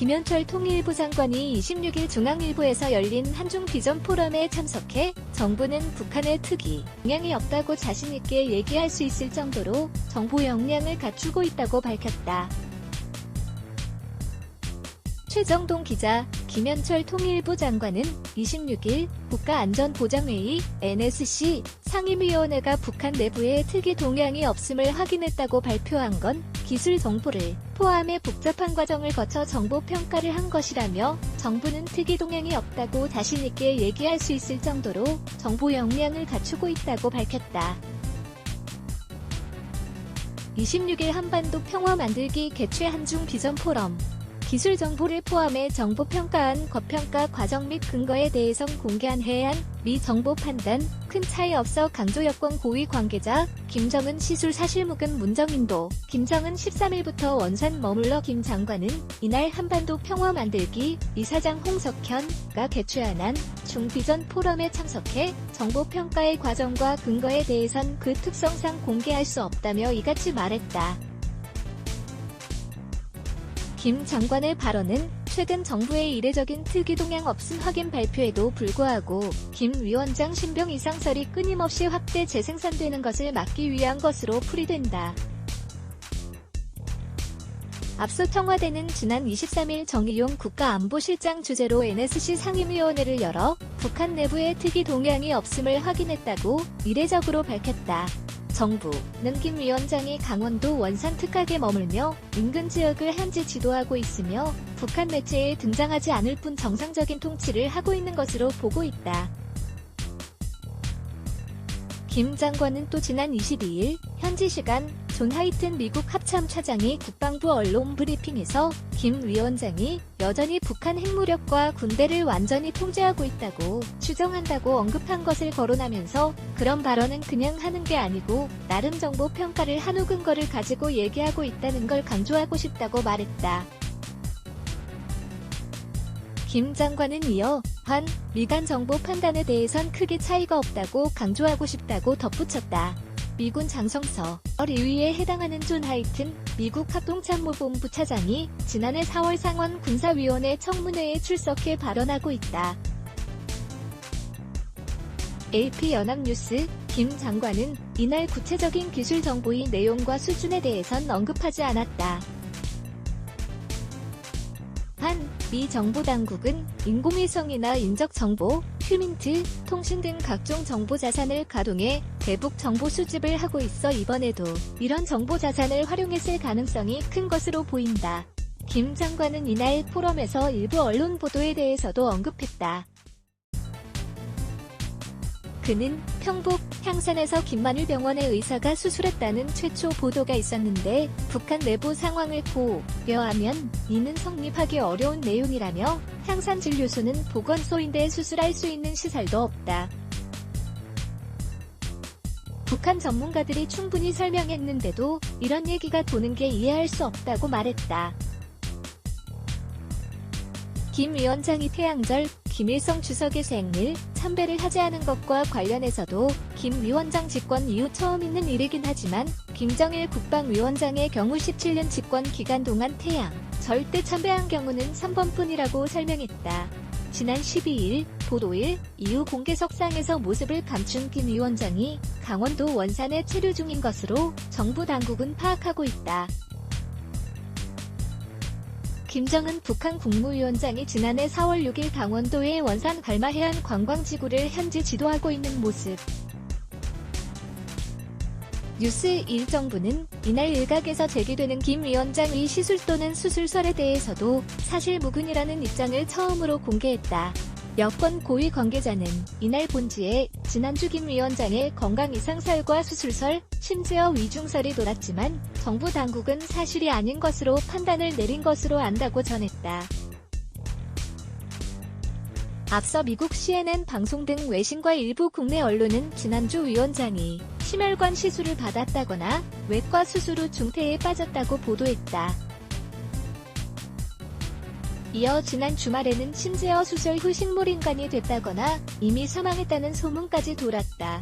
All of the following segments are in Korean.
김현철 통일부 장관이 26일 중앙일보에서 열린 한중 비전 포럼에 참석해 정부는 북한의 특이 동향이 없다고 자신있게 얘기할 수 있을 정도로 정보 역량을 갖추고 있다고 밝혔다. 최정동 기자, 김현철 통일부 장관은 26일 국가안전보장회의 NSC 상임위원회가 북한 내부에 특이 동향이 없음을 확인했다고 발표한 건 기술 정보를 포함해 복잡한 과정을 거쳐 정보 평가를 한 것이라며 정부는 특이 동향이 없다고 자신있게 얘기할 수 있을 정도로 정보 역량을 갖추고 있다고 밝혔다. 26일 한반도 평화 만들기 개최 한중 비전 포럼 기술 정보를 포함해 정보 평가안 거평가 과정 및 근거에 대해선 공개한 해안, 미 정보 판단, 큰 차이 없어 강조 여권 고위 관계자, 김정은 시술 사실무근 문정인도, 김정은 13일부터 원산 머물러 김 장관은 이날 한반도 평화 만들기 이사장 홍석현가 개최한 중비전 포럼에 참석해 정보 평가의 과정과 근거에 대해선 그 특성상 공개할 수 없다며 이같이 말했다. 김 장관의 발언은 최근 정부의 이례적인 특이 동향 없음 확인 발표에도 불구하고 김 위원장 신병 이상설이 끊임없이 확대 재생산되는 것을 막기 위한 것으로 풀이된다. 앞서 청와대는 지난 23일 정의용 국가안보실장 주재로 NSC 상임위원회를 열어 북한 내부에 특이 동향이 없음을 확인했다고 이례적으로 밝혔다. 정부는 김 위원장이 강원도 원산 특각에 머물며 인근 지역을 현지 지도하고 있으며 북한 매체에 등장하지 않을 뿐 정상적인 통치를 하고 있는 것으로 보고 있다. 김 장관은 또 지난 22일 현지 시간 존 하이튼 미국 합참 차장이 국방부 언론 브리핑에서 김 위원장이 여전히 북한 핵무력과 군대를 완전히 통제하고 있다고 추정한다고 언급한 것을 거론하면서 그런 발언은 그냥 하는 게 아니고 나름 정보 평가를 한후 근거를 가지고 얘기하고 있다는 걸 강조하고 싶다고 말했다. 김 장관은 이어 한, 미간 정보 판단에 대해선 크게 차이가 없다고 강조하고 싶다고 덧붙였다. 미군 장성서 2위에 해당하는 존 하이튼 미국 합동참모본부 차장이 지난해 4월 상원 군사위원회 청문회에 출석해 발언하고 있다. AP 연합뉴스, 김 장관은 이날 구체적인 기술 정보의 내용과 수준에 대해선 언급하지 않았다. 한, 미 정보당국은 인공위성이나 인적정보, 휴민트, 통신 등 각종 정보자산을 가동해 대북 정보 수집을 하고 있어 이번에도 이런 정보자산을 활용했을 가능성이 큰 것으로 보인다. 김 장관은 이날 포럼에서 일부 언론 보도에 대해서도 언급했다. 그는 평북 향산에서 김만일 병원의 의사가 수술했다는 최초 보도가 있었는데 북한 내부 상황을 고려하면 이는 성립하기 어려운 내용이라며 향산진료소는 보건소인데 수술할 수 있는 시설도 없다. 북한 전문가들이 충분히 설명했는데도 이런 얘기가 도는 게 이해할 수 없다고 말했다. 김 위원장이 태양절, 김일성 주석의 생일, 참배를 하지 않은 것과 관련해서도 김 위원장 집권 이후 처음 있는 일이긴 하지만 김정일 국방위원장의 경우 17년 집권 기간 동안 태양, 절대 참배한 경우는 3번뿐이라고 설명했다. 지난 12일, 보도일, 이후 공개석상에서 모습을 감춘 김 위원장이 강원도 원산에 체류 중인 것으로 정부 당국은 파악하고 있다. 김정은 북한 국무위원장이 지난해 4월 6일 강원도의 원산 갈마해안 관광지구를 현지 지도하고 있는 모습. 뉴스 1 정부는 이날 일각에서 제기되는 김 위원장의 시술 또는 수술설에 대해서도 사실무근이라는 입장을 처음으로 공개했다. 여권 고위 관계자는 이날 본지에 지난주 김 위원장의 건강 이상설과 수술설, 심지어 위중설이 돌았지만 정부 당국은 사실이 아닌 것으로 판단을 내린 것으로 안다고 전했다. 앞서 미국 CNN 방송 등 외신과 일부 국내 언론은 지난주 위원장이 심혈관 시술을 받았다거나 외과 수술 후 중태에 빠졌다고 보도했다. 이어 지난 주말에는 심지어 수술 후 식물인간이 됐다거나 이미 사망했다는 소문까지 돌았다.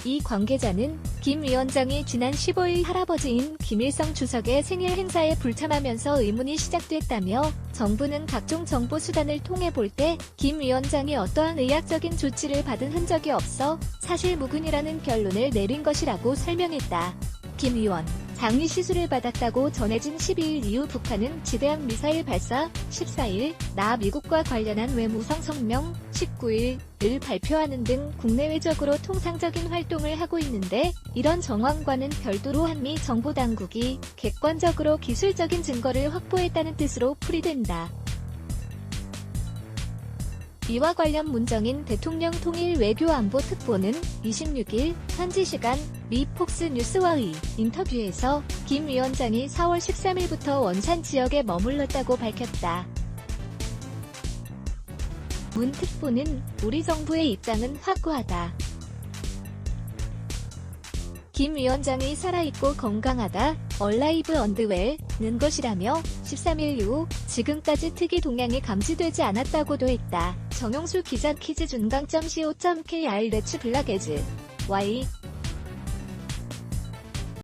이 관계자는 김 위원장이 지난 15일 할아버지인 김일성 주석의 생일 행사에 불참하면서 의문이 시작됐다며 정부는 각종 정보 수단을 통해 볼 때 김 위원장이 어떠한 의학적인 조치를 받은 흔적이 없어 사실무근이라는 결론을 내린 것이라고 설명했다. 김 위원, 장위 시술을 받았다고 전해진 12일 이후 북한은 지대함 미사일 발사, 14일 나 미국과 관련한 외무성 성명, 19일을 발표하는 등 국내외적으로 통상적인 활동을 하고 있는데 이런 정황과는 별도로 한미 정보당국이 객관적으로 기술적인 증거를 확보했다는 뜻으로 풀이된다. 이와 관련 문정인 대통령 통일 외교안보 특보는 26일 현지 시간 미 폭스뉴스와의 인터뷰에서 김 위원장이 4월 13일부터 원산 지역에 머물렀다고 밝혔다. 문 특보는 우리 정부의 입장은 확고하다. 김 위원장이 살아있고 건강하다, 얼라이브 언드웰는 것이라며 13일 이후 지금까지 특이 동향이 감지되지 않았다고도 했다. 정용수 기자 퀴즈 준강.co.kr 레츠 블락에즈 Y